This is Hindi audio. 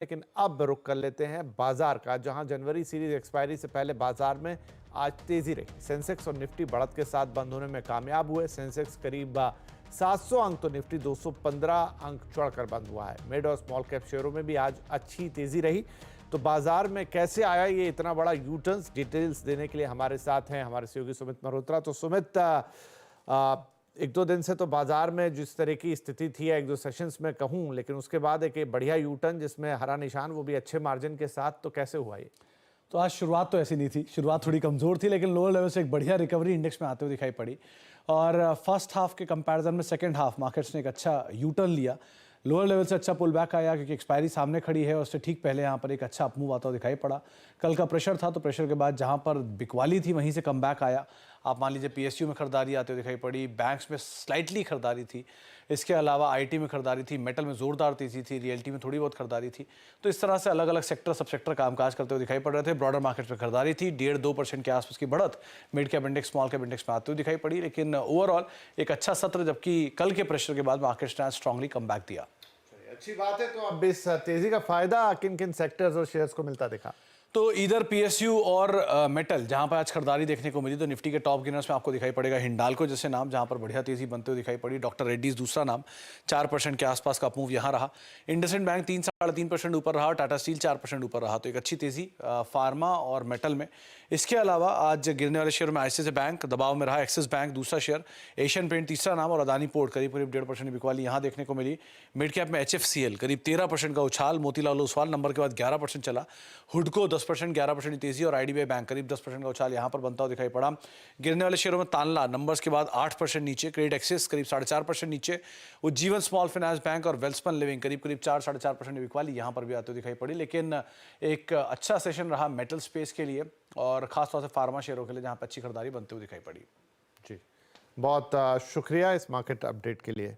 लेकिन अब रुख कर लेते हैं बाजार का, जहां जनवरी सीरीज एक्सपायरी से पहले बाजार में आज तेजी रही। सेंसेक्स और निफ्टी बढ़त के साथ बंद होने में कामयाब हुए। सेंसेक्स करीब 700 अंक तो निफ्टी 215 अंक चढ़कर बंद हुआ है। मिड और स्मॉल कैप शेयरों में भी आज अच्छी तेजी रही। तो बाजार में कैसे आया ये इतना बड़ा यू टर्न, डिटेल्स देने के लिए हमारे साथ हैं हमारे सहयोगी सुमित मल्होत्रा। तो सुमित, एक दो दिन से तो बाजार में जिस तरह की स्थिति थी, एक दो सेशंस में कहूं, लेकिन उसके बाद एक बढ़िया यू टर्न जिसमें हरा निशान, वो भी अच्छे मार्जिन के साथ, तो कैसे हुआ ये? तो आज शुरुआत तो ऐसी नहीं थी, शुरुआत थोड़ी कमज़ोर थी, लेकिन लोअर लेवल से एक बढ़िया रिकवरी इंडेक्स में आते हुए दिखाई पड़ी। और फर्स्ट हाफ के कंपैरिजन में सेकंड हाफ मार्केट्स ने एक अच्छा यू टर्न लिया। लोअर लेवल से अच्छा पुल बैक आया क्योंकि एक्सपायरी सामने खड़ी है और उससे ठीक पहले यहाँ पर एक अच्छा अपमूव आता हुआ दिखाई पड़ा। कल का प्रेशर था, तो प्रेशर के बाद जहाँ पर बिकवाली थी वहीं से कम बैक आया। आप मान लीजिए पीएसयू में खरीदारी आते हुए दिखाई पड़ी, बैंक्स में स्लाइटली खरीदारी थी, इसके अलावा आईटी में खरीदारी थी, मेटल में जोरदार तेजी थी, रियल्टी में थोड़ी बहुत खरीदारी थी। तो इस तरह से अलग अलग सेक्टर सब सेक्टर कामकाज करते हुए दिखाई पड़ रहे थे। ब्रॉडर मार्केट में खरीदारी थी, 1.5-2% के आसपास की बढ़त mid cap index small cap index में आते हुए दिखाई पड़ी। लेकिन ओवरऑल एक अच्छा सत्र, जबकि कल के प्रेशर के बाद मार्केट ने स्ट्रांगली कम बैक दिया। अच्छी बात है। तो अब इस तेजी का फायदा किन किन सेक्टर्स और शेयर्स को मिलता दिखा? तो इधर पीएसयू और मेटल, जहां पर आज खरीदारी देखने को मिली, तो निफ्टी के टॉप गेनर्स में आपको दिखाई पड़ेगा हिंडाल्को जैसे नाम, जहां पर बढ़िया तेजी बनते हुए दिखाई पड़ी। डॉक्टर रेड्डीज दूसरा नाम, 4% के आसपास का मूव यहां रहा। इंडसइंड बैंक 3-3.5% ऊपर रहा। टाटा स्टील 4% ऊपर रहा। तो एक अच्छी तेजी फार्मा और मेटल में। इसके अलावा आज गिरने वाले शेयर में आईसीआईसीआई बैंक दबाव में रहा, एक्सिस बैंक दूसरा शेयर, एशियन पेंट तीसरा नाम और अदानी पोर्ट करीब 1.5% बिकवाली यहां देखने को मिली। मिड कैप में एचएफसीएल करीब 13% का उछाल, मोतीलाल ओसवाल नंबर के बाद 11% चला, हुडको 10%, 11% तेजी और आईडीबीआई बैंक करीब 10% का उछाल यहां पर बनता हुआ दिखाई पड़ा। गिरने वाले शेयरों में तानला नंबर्स के बाद 8% नीचे, क्रेडिट एक्सिस करीब 4.5% नीचे, उज्जीवन स्मॉल फाइनेंस बैंक और वेल्सपन लिविंग करीब 4-4.5% बिकवाली यहां पर भी आते हुए दिखाई पड़ी। लेकिन एक अच्छा सेशन रहा मेटल स्पेस के लिए और खासतौर से फार्मा शेयरों के लिए, जहां पर अच्छी खरीदारी बनते हुए दिखाई पड़ी। जी, बहुत शुक्रिया इस मार्केट अपडेट के लिए।